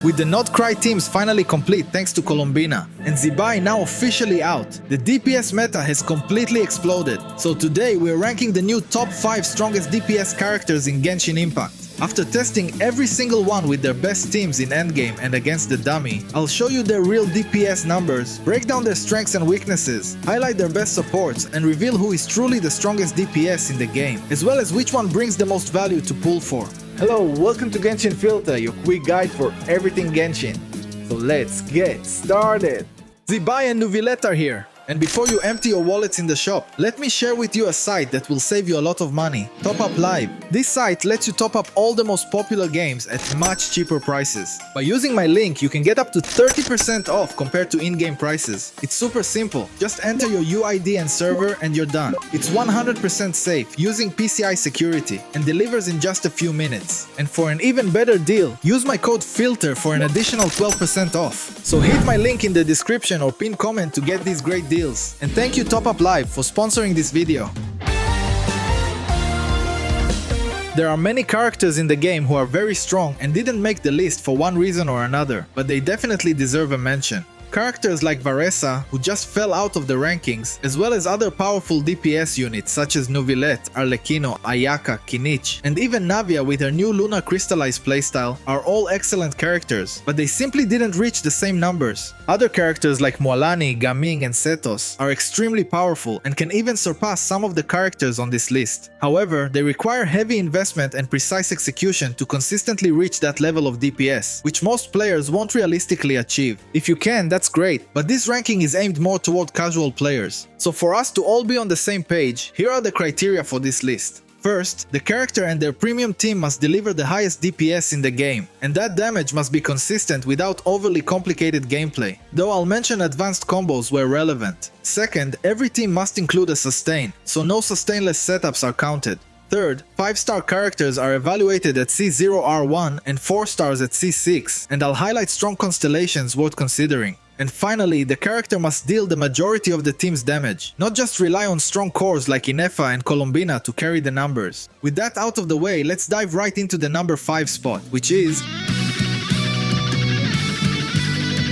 With the Nod-Krai teams finally complete thanks to Columbina, and Zibai now officially out, the DPS meta has completely exploded. So today we're ranking the new top 5 strongest DPS characters in Genshin Impact. After testing every single one with their best teams in endgame and against the dummy, I'll show you their real DPS numbers, break down their strengths and weaknesses, highlight their best supports, and reveal who is truly the strongest DPS in the game, as well as which one brings the most value to pull for. Hello, welcome to Genshin Filter, your quick guide for everything Genshin. So let's get started! Zibai and NEUVILLETTE are here. And before you empty your wallets in the shop, let me share with you a site that will save you a lot of money. Top Up Live. This site lets you top up all the most popular games at much cheaper prices. By using my link, you can get up to 30% off compared to in-game prices. It's super simple. Just enter your UID and server and you're done. It's 100% safe using PCI security and delivers in just a few minutes. And for an even better deal, use my code FILTER for an additional 12% off. So hit my link in the description or pin comment to get these great deals. And thank you Top Up Live for sponsoring this video. There are many characters in the game who are very strong and didn't make the list for one reason or another, but they definitely deserve a mention. Characters like Varessa, who just fell out of the rankings, as well as other powerful DPS units such as NEUVILLETTE, Arlecchino, Ayaka, Kinich, and even Navia with her new Luna Crystallized playstyle are all excellent characters, but they simply didn't reach the same numbers. Other characters like Mualani, Gaming, and Setos are extremely powerful and can even surpass some of the characters on this list. However, they require heavy investment and precise execution to consistently reach that level of DPS, which most players won't realistically achieve. If you can, that's great, but this ranking is aimed more toward casual players. So for us to all be on the same page, here are the criteria for this list. First, the character and their premium team must deliver the highest DPS in the game, and that damage must be consistent without overly complicated gameplay, though I'll mention advanced combos where relevant. Second, every team must include a sustain, so no sustainless setups are counted. Third, 5-star characters are evaluated at C0R1 and 4 stars at C6, and I'll highlight strong constellations worth considering. And finally, the character must deal the majority of the team's damage, not just rely on strong cores like Ineffa and Columbina to carry the numbers. With that out of the way, let's dive right into the number 5 spot, which is...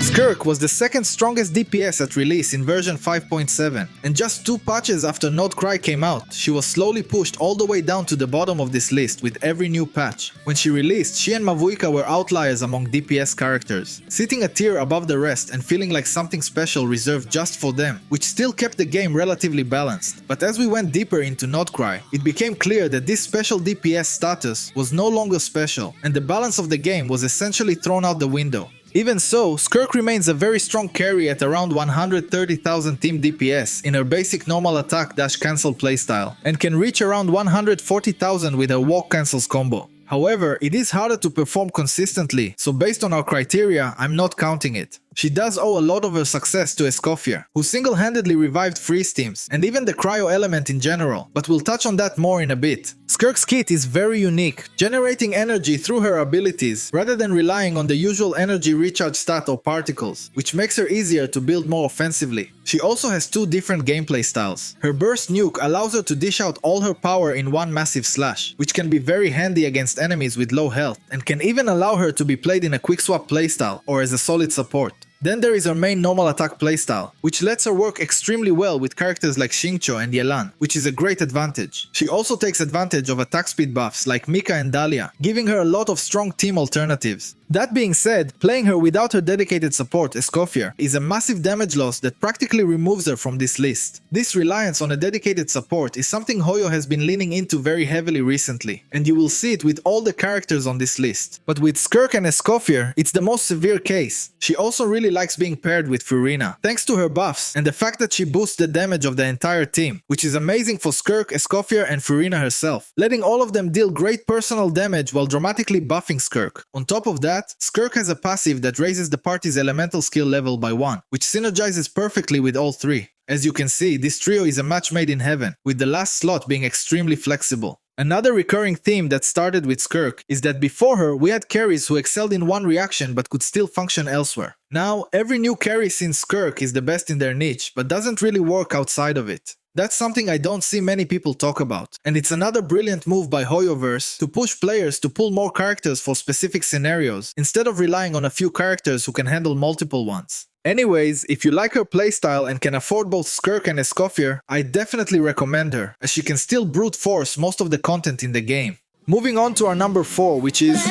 Skirk was the second strongest DPS at release in version 5.7, and just 2 patches after Nod-Krai came out, she was slowly pushed all the way down to the bottom of this list with every new patch. When she released, she and Mavuika were outliers among DPS characters, sitting a tier above the rest and feeling like something special reserved just for them, which still kept the game relatively balanced. But as we went deeper into Nod-Krai, it became clear that this special DPS status was no longer special, and the balance of the game was essentially thrown out the window. Even so, Skirk remains a very strong carry at around 130,000 team DPS in her basic normal attack dash cancel playstyle, and can reach around 140,000 with her walk cancels combo. However, it is harder to perform consistently, so based on our criteria, I'm not counting it. She does owe a lot of her success to Escoffier, who single-handedly revived freeze teams, and even the cryo element in general, but we'll touch on that more in a bit. Skirk's kit is very unique, generating energy through her abilities, rather than relying on the usual energy recharge stat or particles, which makes her easier to build more offensively. She also has 2 different gameplay styles. Her burst nuke allows her to dish out all her power in one massive slash, which can be very handy against enemies with low health, and can even allow her to be played in a quick swap playstyle or as a solid support. Then there is her main normal attack playstyle, which lets her work extremely well with characters like Xingqiu and Yelan, which is a great advantage. She also takes advantage of attack speed buffs like Mika and Dahlia, giving her a lot of strong team alternatives. That being said, playing her without her dedicated support, Escoffier, is a massive damage loss that practically removes her from this list. This reliance on a dedicated support is something Hoyo has been leaning into very heavily recently, and you will see it with all the characters on this list. But with Skirk and Escoffier, it's the most severe case. She also really likes being paired with Furina, thanks to her buffs and the fact that she boosts the damage of the entire team, which is amazing for Skirk, Escoffier, and Furina herself, letting all of them deal great personal damage while dramatically buffing Skirk. On top of that, Skirk has a passive that raises the party's elemental skill level by 1, which synergizes perfectly with all 3. As you can see, this trio is a match made in heaven, with the last slot being extremely flexible. Another recurring theme that started with Skirk is that before her we had carries who excelled in one reaction but could still function elsewhere. Now, every new carry since Skirk is the best in their niche but doesn't really work outside of it. That's something I don't see many people talk about. And it's another brilliant move by Hoyoverse to push players to pull more characters for specific scenarios, instead of relying on a few characters who can handle multiple ones. Anyways, if you like her playstyle and can afford both Skirk and Escoffier, I definitely recommend her, as she can still brute force most of the content in the game. Moving on to our number 4, which is...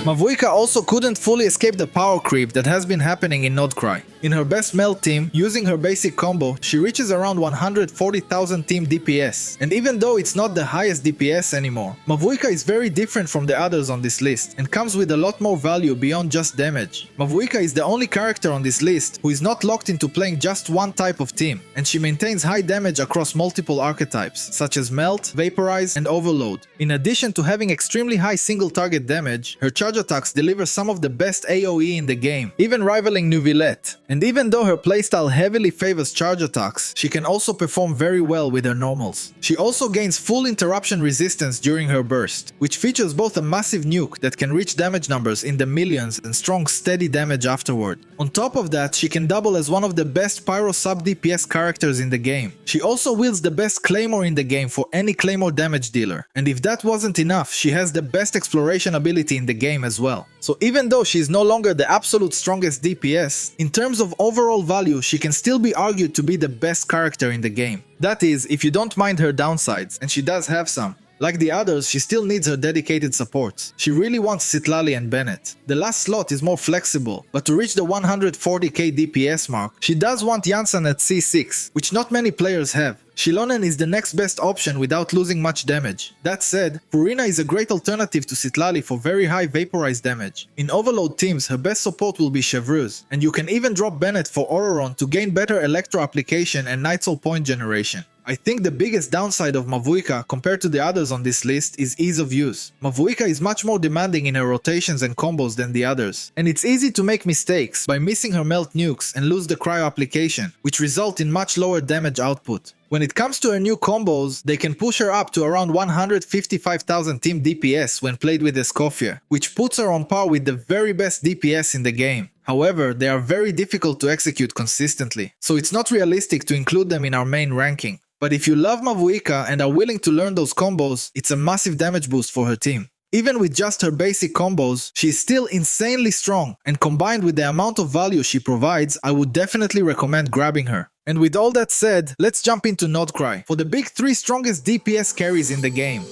Mavuika also couldn't fully escape the power creep that has been happening in Nod-Krai. In her best meld team, using her basic combo, she reaches around 140,000 team DPS. And even though it's not the highest DPS anymore, Mavuika is very different from the others on this list and comes with a lot more value beyond just damage. Mavuika is the only character on this list who is not locked into playing just one type of team, and she maintains high damage across multiple archetypes, such as Melt, Vaporize, and Overload. In addition to having extremely high single target damage, her charge attacks deliver some of the best AoE in the game, even rivaling NEUVILLETTE. And even though her playstyle heavily favors charge attacks, she can also perform very well with her normals. She also gains full interruption resistance during her burst, which features both a massive nuke that can reach damage numbers in the millions and strong steady damage afterward. On top of that, she can double as one of the best pyro sub DPS characters in the game. She also wields the best claymore in the game for any claymore damage dealer, and if that wasn't enough, she has the best exploration ability in the game as well. So even though she is no longer the absolute strongest DPS, in terms of overall value, she can still be argued to be the best character in the game. That is, if you don't mind her downsides, and she does have some. Like the others, she still needs her dedicated supports. She really wants Citlali and Bennett. The last slot is more flexible, but to reach the 140k DPS mark, she does want Janssen at C6, which not many players have. Shilonen is the next best option without losing much damage. That said, Furina is a great alternative to Citlali for very high Vaporize damage. In Overload teams, her best support will be Chevreuse, and you can even drop Bennett for Ororon to gain better Electro application and Night Soul point generation. I think the biggest downside of Mavuika compared to the others on this list is ease of use. Mavuika is much more demanding in her rotations and combos than the others, and it's easy to make mistakes by missing her melt nukes and lose the cryo application, which result in much lower damage output. When it comes to her new combos, they can push her up to around 155,000 team DPS when played with Escoffier, which puts her on par with the very best DPS in the game. However, they are very difficult to execute consistently, so it's not realistic to include them in our main ranking. But if you love Mavuika and are willing to learn those combos, it's a massive damage boost for her team. Even with just her basic combos, she is still insanely strong, and combined with the amount of value she provides, I would definitely recommend grabbing her. And with all that said, let's jump into Nod-Krai for the big 3 strongest DPS carries in the game.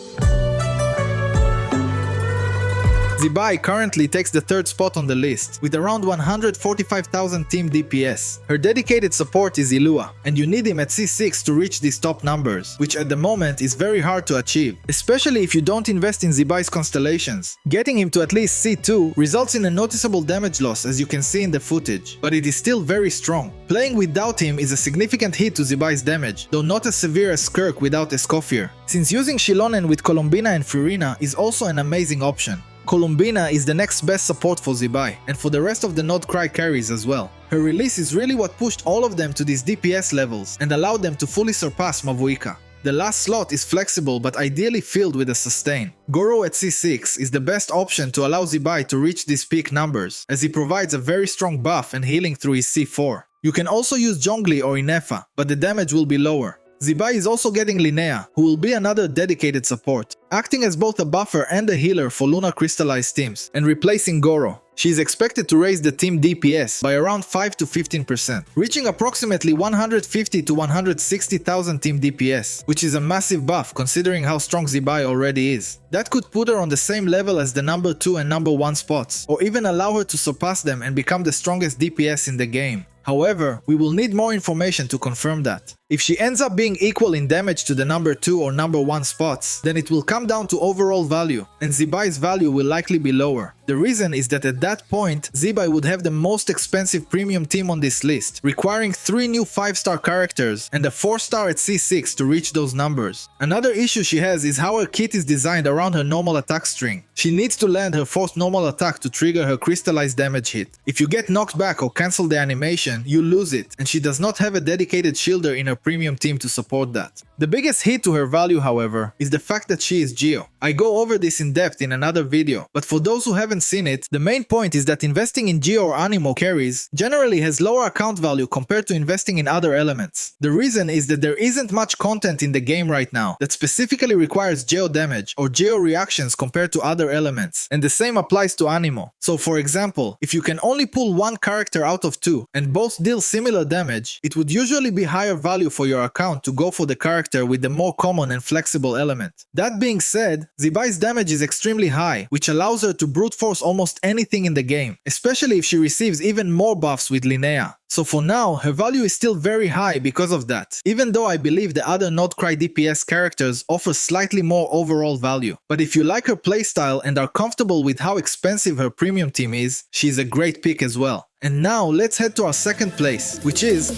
Zibai currently takes the 3rd spot on the list, with around 145,000 team DPS. Her dedicated support is Ilua, and you need him at C6 to reach these top numbers, which at the moment is very hard to achieve, especially if you don't invest in Zibai's constellations. Getting him to at least C2 results in a noticeable damage loss, as you can see in the footage, but it is still very strong. Playing without him is a significant hit to Zibai's damage, though not as severe as Skirk without Escoffier, since using Shilonen with Columbina and Furina is also an amazing option. Columbina is the next best support for Zibai, and for the rest of the Nod-Krai carries as well. Her release is really what pushed all of them to these DPS levels and allowed them to fully surpass Mavuika. The last slot is flexible but ideally filled with a sustain. Goro at C6 is the best option to allow Zibai to reach these peak numbers, as he provides a very strong buff and healing through his C4. You can also use Zhongli or Ineffa, but the damage will be lower. Zibai is also getting Linnea, who will be another dedicated support, acting as both a buffer and a healer for Lunar Crystallized teams, and replacing Goro. She is expected to raise the team DPS by around 5 to 15%, reaching approximately 150 to 160,000 team DPS, which is a massive buff considering how strong Zibai already is. That could put her on the same level as the number 2 and number 1 spots, or even allow her to surpass them and become the strongest DPS in the game. However, we will need more information to confirm that. If she ends up being equal in damage to the number 2 or number 1 spots, then it will come down to overall value, and Zibai's value will likely be lower. The reason is that at that point, Zibai would have the most expensive premium team on this list, requiring 3 new 5-star characters and a 4-star at C6 to reach those numbers. Another issue she has is how her kit is designed around her normal attack string. She needs to land her 4th normal attack to trigger her crystallized damage hit. If you get knocked back or cancel the animation, you lose it, and she does not have a dedicated shielder in her premium team to support that. The biggest hit to her value, however, is the fact that she is Geo. I go over this in depth in another video, but for those who haven't seen it, the main point is that investing in Geo or Anemo carries generally has lower account value compared to investing in other elements. The reason is that there isn't much content in the game right now that specifically requires Geo damage or Geo reactions compared to other elements, and the same applies to Anemo. So for example, if you can only pull one character out of two and both deal similar damage, it would usually be higher value for your account to go for the character with the more common and flexible element. That being said, Zibai's damage is extremely high, which allows her to brute force almost anything in the game, especially if she receives even more buffs with Linnea. So for now, her value is still very high because of that, even though I believe the other Nod-Krai DPS characters offer slightly more overall value. But if you like her playstyle and are comfortable with how expensive her premium team is, she's a great pick as well. And now let's head to our second place, which is...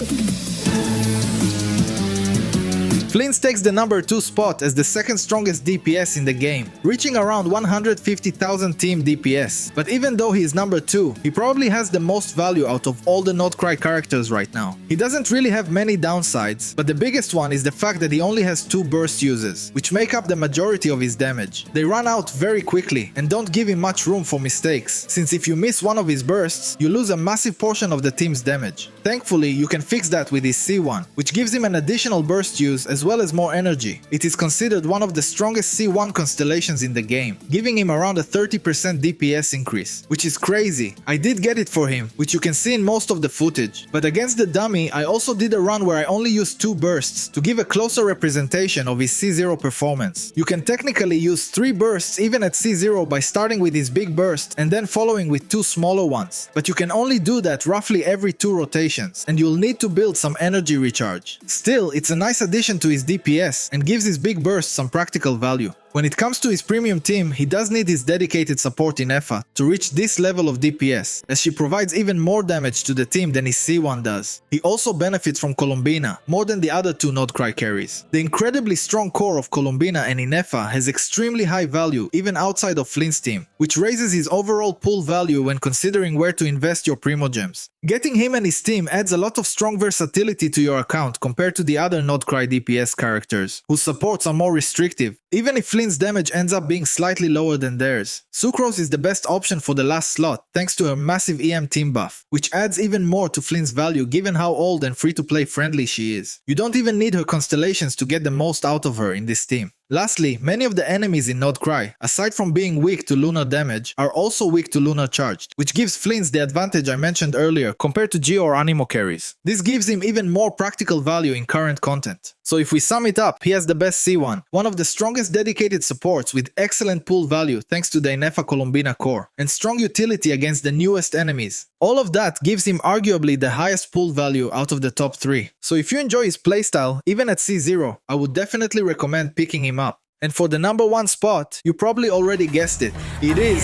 Flins takes the number 2 spot as the second strongest DPS in the game, reaching around 150,000 team DPS. But even though he is number 2, he probably has the most value out of all the Nod-Krai characters right now. He doesn't really have many downsides, but the biggest one is the fact that he only has 2 burst uses, which make up the majority of his damage. They run out very quickly and don't give him much room for mistakes, since if you miss one of his bursts, you lose a massive portion of the team's damage. Thankfully, you can fix that with his C1, which gives him an additional burst use as well as more energy. It is considered one of the strongest C1 constellations in the game, giving him around a 30% DPS increase, which is crazy. I did get it for him, which you can see in most of the footage, but against the dummy I also did a run where I only used 2 bursts to give a closer representation of his C0 performance. You can technically use 3 bursts even at C0 by starting with his big burst and then following with 2 smaller ones, but you can only do that roughly every 2 rotations, and you'll need to build some energy recharge. Still, it's a nice addition to his DPS and gives his big burst some practical value. When it comes to his premium team, he does need his dedicated support Ineffa to reach this level of DPS, as she provides even more damage to the team than his C1 does. He also benefits from Columbina more than the other 2 Nod-Krai carries. The incredibly strong core of Columbina and Ineffa has extremely high value even outside of Flint's team, which raises his overall pool value when considering where to invest your Primogems. Getting him and his team adds a lot of strong versatility to your account compared to the other Nod-Krai DPS characters, whose supports are more restrictive, even if Flint's damage ends up being slightly lower than theirs. Sucrose is the best option for the last slot thanks to her massive EM team buff, which adds even more to Flint's value given how old and free-to-play friendly she is. You don't even need her constellations to get the most out of her in this team. Lastly, many of the enemies in Nod-Krai, aside from being weak to lunar damage, are also weak to lunar charged, which gives Flins the advantage I mentioned earlier compared to Geo or Anemo carries. This gives him even more practical value in current content. So if we sum it up, he has the best C1, one of the strongest dedicated supports with excellent pool value thanks to the Ineffa Columbina core, and strong utility against the newest enemies. All of that gives him arguably the highest pool value out of the top 3. So if you enjoy his playstyle, even at C0, I would definitely recommend picking him up. And for the number 1 spot, you probably already guessed it. It is...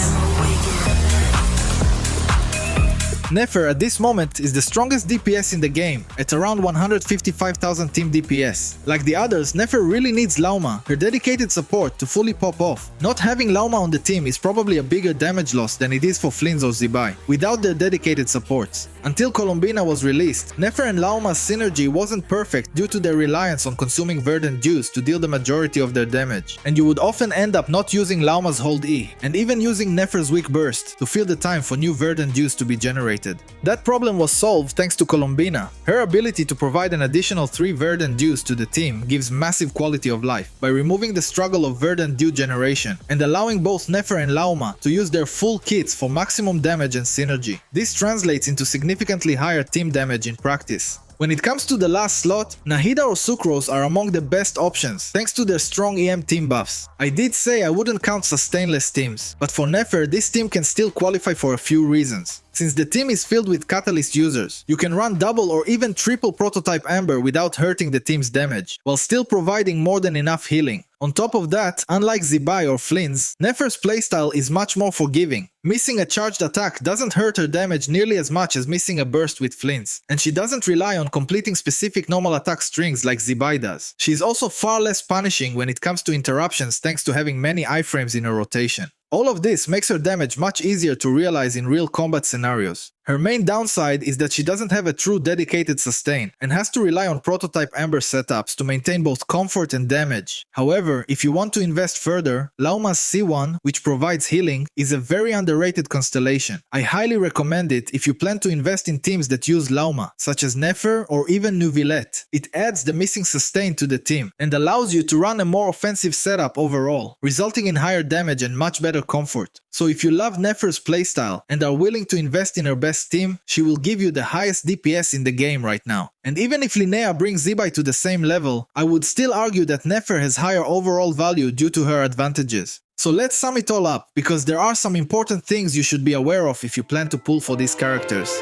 Nefer at this moment is the strongest DPS in the game, at around 155,000 team DPS. Like the others, Nefer really needs Lauma, her dedicated support, to fully pop off. Not having Lauma on the team is probably a bigger damage loss than it is for Flins or Zibai, without their dedicated supports. Until Columbina was released, Nefer and Lauma's synergy wasn't perfect due to their reliance on consuming verdant juice to deal the majority of their damage, and you would often end up not using Lauma's hold E, and even using Nefer's weak burst to fill the time for new verdant juice to be generated. That problem was solved thanks to Columbina. Her ability to provide an additional 3 verdant dews to the team gives massive quality of life by removing the struggle of verdant dew generation and allowing both Nefer and Lauma to use their full kits for maximum damage and synergy. This translates into significantly higher team damage in practice. When it comes to the last slot, Nahida or Sucrose are among the best options thanks to their strong EM team buffs. I did say I wouldn't count sustainless teams, but for Nefer this team can still qualify for a few reasons. Since the team is filled with Catalyst users, you can run double or even triple Prototype Amber without hurting the team's damage, while still providing more than enough healing. On top of that, unlike Zibai or Flins, Nefer's playstyle is much more forgiving. Missing a charged attack doesn't hurt her damage nearly as much as missing a burst with Flins, and she doesn't rely on completing specific normal attack strings like Zibai does. She is also far less punishing when it comes to interruptions thanks to having many iframes in her rotation. All of this makes her damage much easier to realize in real combat scenarios. Her main downside is that she doesn't have a true dedicated sustain and has to rely on prototype Amber setups to maintain both comfort and damage. However, if you want to invest further, Lauma's C1, which provides healing, is a very underrated constellation. I highly recommend it if you plan to invest in teams that use Lauma, such as Nefer or even NEUVILLETTE. It adds the missing sustain to the team and allows you to run a more offensive setup overall, resulting in higher damage and much better comfort. So if you love Nefer's playstyle and are willing to invest in her best team, she will give you the highest DPS in the game right now. And even if Linnea brings Zibai to the same level, I would still argue that Nefer has higher overall value due to her advantages. So let's sum it all up, because there are some important things you should be aware of if you plan to pull for these characters.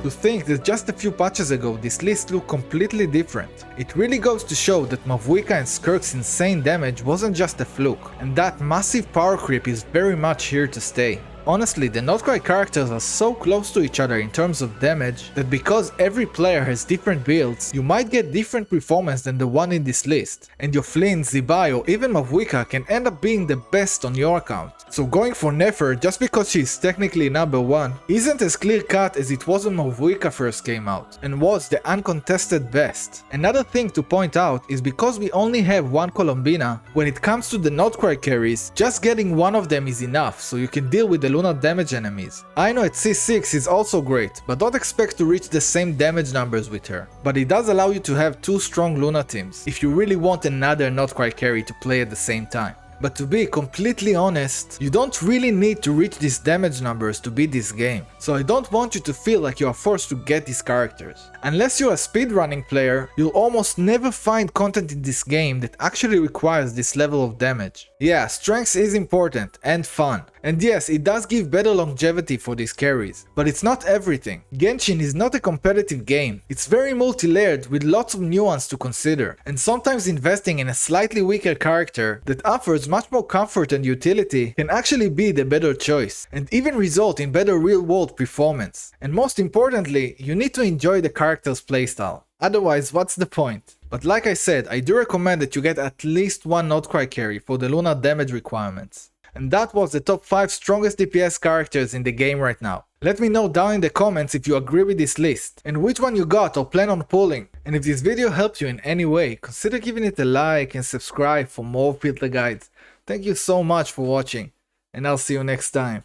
To think that just a few patches ago this list looked completely different. It really goes to show that Mavuika and Skirk's insane damage wasn't just a fluke, and that massive power creep is very much here to stay. Honestly, the Nod-Krai characters are so close to each other in terms of damage that because every player has different builds, you might get different performance than the one in this list, and your Flins, Zibai or even Mavuika can end up being the best on your account. So going for Nefer just because she is technically number 1 isn't as clear cut as it was when Mavuika first came out, and was the uncontested best. Another thing to point out is because we only have one Columbina, when it comes to the Nod-Krai carries, just getting one of them is enough so you can deal with the Luna damage enemies. I know at C6 is also great, but don't expect to reach the same damage numbers with her. But it does allow you to have 2 strong Luna teams, if you really want another Nod-Krai carry to play at the same time. But to be completely honest, you don't really need to reach these damage numbers to beat this game, so I don't want you to feel like you are forced to get these characters. Unless you're a speedrunning player, you'll almost never find content in this game that actually requires this level of damage. Yeah, strength is important and fun, and yes, it does give better longevity for these carries, but it's not everything. Genshin is not a competitive game, it's very multi-layered with lots of nuance to consider, and sometimes investing in a slightly weaker character that offers much more comfort and utility can actually be the better choice, and even result in better real-world performance. And most importantly, you need to enjoy the character's playstyle. Otherwise, what's the point? But like I said, I do recommend that you get at least one Nod-Krai carry for the Luna damage requirements. And that was the top 5 strongest DPS characters in the game right now. Let me know down in the comments if you agree with this list, and which one you got or plan on pulling. And if this video helped you in any way, consider giving it a like and subscribe for more filter guides. Thank you so much for watching, and I'll see you next time.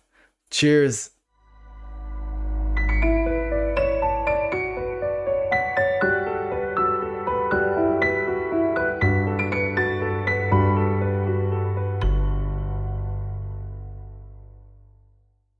Cheers!